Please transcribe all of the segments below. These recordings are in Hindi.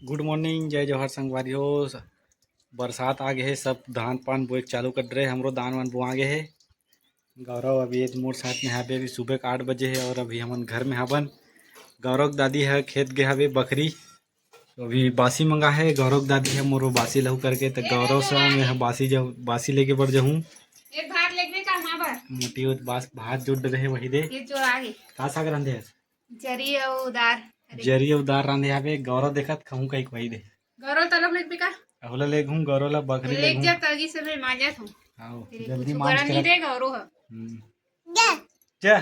गुड मॉर्निंग, जय जवाहर संगवारी हो। बरसात आ गए है, सब धान पान बोए चालू कर रहे। हमरो धान वान बुआ गए है। गौरव अभी मोर साथ में हावे। अभी सुबह के 8 बजे है और अभी हमन घर में हवन। गौरव के दादी है खेत गए हवे बकरी, तो अभी बासी मंगा है। गौरव के दादी है मोर बासी लहू करके, तो गौरव से मैं बासी लेके बढ़ जाऊँ। मोटी भात जोड़ रहे वही दे का साग रांधे जरी उदार रांधे हवे। गौरव देखत कहूँ कहीं वही दे गौरव तलब लेक बिका होला ले घूम गौरव ला बकरी ले घूम तगी से मैं मांजत हूं। हां जल्दी मांज कर नहीं दे गौरव जा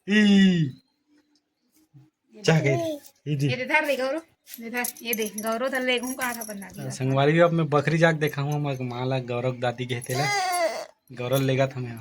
ई जा के ये धर दे गौरव, इधर ये देख गौरव तल ले घूम का था बना दिया संगवारी। अब मैं बकरी जाके देखा हूं। मैं माला गौरव दादी कहते ला गौरव लेगा था मैं।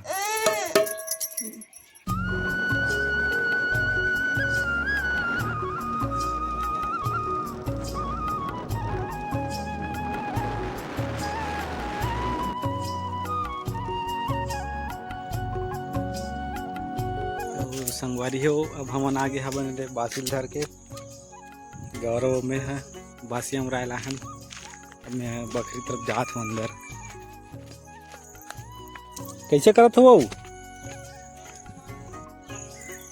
संगवारी हो अब हमन आगे हवन बासी धर के। गौरव में है बासी हम रायला हन। अब मैं बकरी तरफ जात हूँ अंदर। कैसे करत हो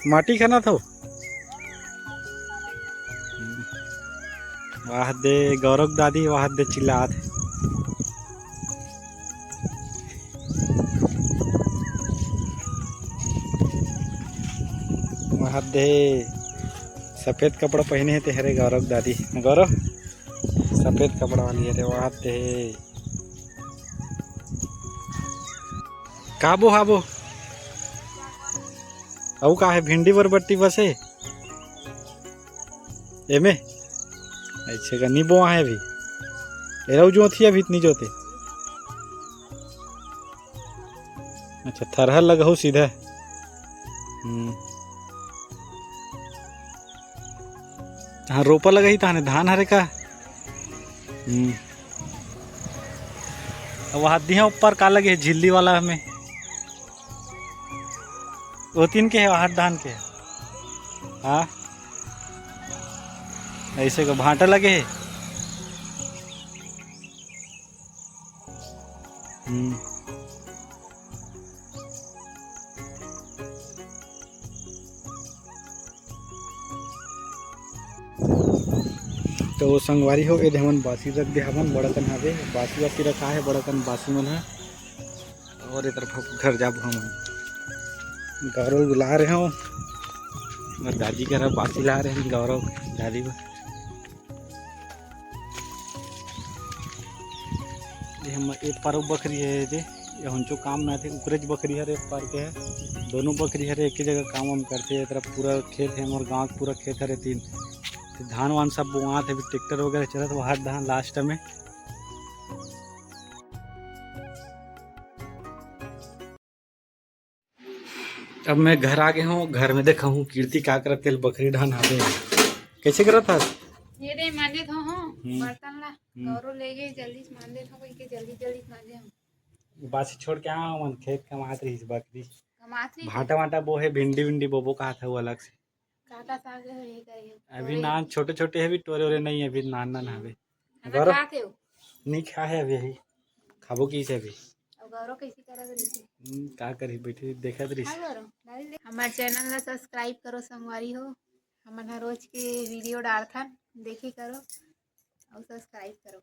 माटी खाना था वाह दे गौरव दादी वाह दे चिल्लात वाह दे। सफेद कपड़ा पहने है तेरे गौरव दादी। गौरव सफेद कपड़ा वाली है वाह दे। काबो हाबो औ का है भिंडी बरबट्टी बसे एमे ऐसे का नहीं बोआ है अभी एरा जो थी अभी इतनी जोते। अच्छा थरहर लगा हो सीधा। हाँ रोपा लगा ही ताने धान हरे का। वहाँ दिया ऊपर का लगे झिल्ली वाला हमें वो तीन के है हाथ धान के। हाँ ऐसे का भाटा लगे है। तो संगवारी हो ये हमन बासी रख दे हमन बड़कन हवे। बासी वासी रखा है बड़कन बासी मन है और इधर घर जाब हमन। गौरव बुला रहे हो और दादी कह रहा बासी ला रहे हैं गौरव दादी को। ये हम एक पार बकरी है ये हंचो काम ना थे उकरेज बकरी हर एक पार के है। दोनों बकरी हर एक ही जगह काम हम करते हैं। तरफ पूरा खेत है और गांव पूरा खेत हरे तीन धान वान सब बुआ थे। ट्रैक्टर वगैरह चला तो हर धान लास्ट में। अब मैं घर आ गया हूँ। घर में देखा हूँ कीर्ति का कर तेल बकरी ढान आते कैसे करा था ये दे मांजे थो हो बर्तन ला गौरव ले गए जल्दी से मांजे थो कोई के जल्दी मांजे हम बासी छोड़ के आ मन खेत कमात रही बकरी कमात रही भाटा वाटा बो है भिंडी बोबो का था वो अलग से काटा साग है ये करिए अभी नान छोटे छोटे है भी टोरे ओरे नहीं है अभी नान नान हवे। गौरव खाते हो नहीं खा है अभी यही खाबो की से अभी। अब गौरव कैसे करा रही का करी बैठी देखत रही। हमारे चैनल ला सब्सक्राइब करो संगवारी हो। हमन रोज के वीडियो डालथन देखी करो और सब्सक्राइब करो।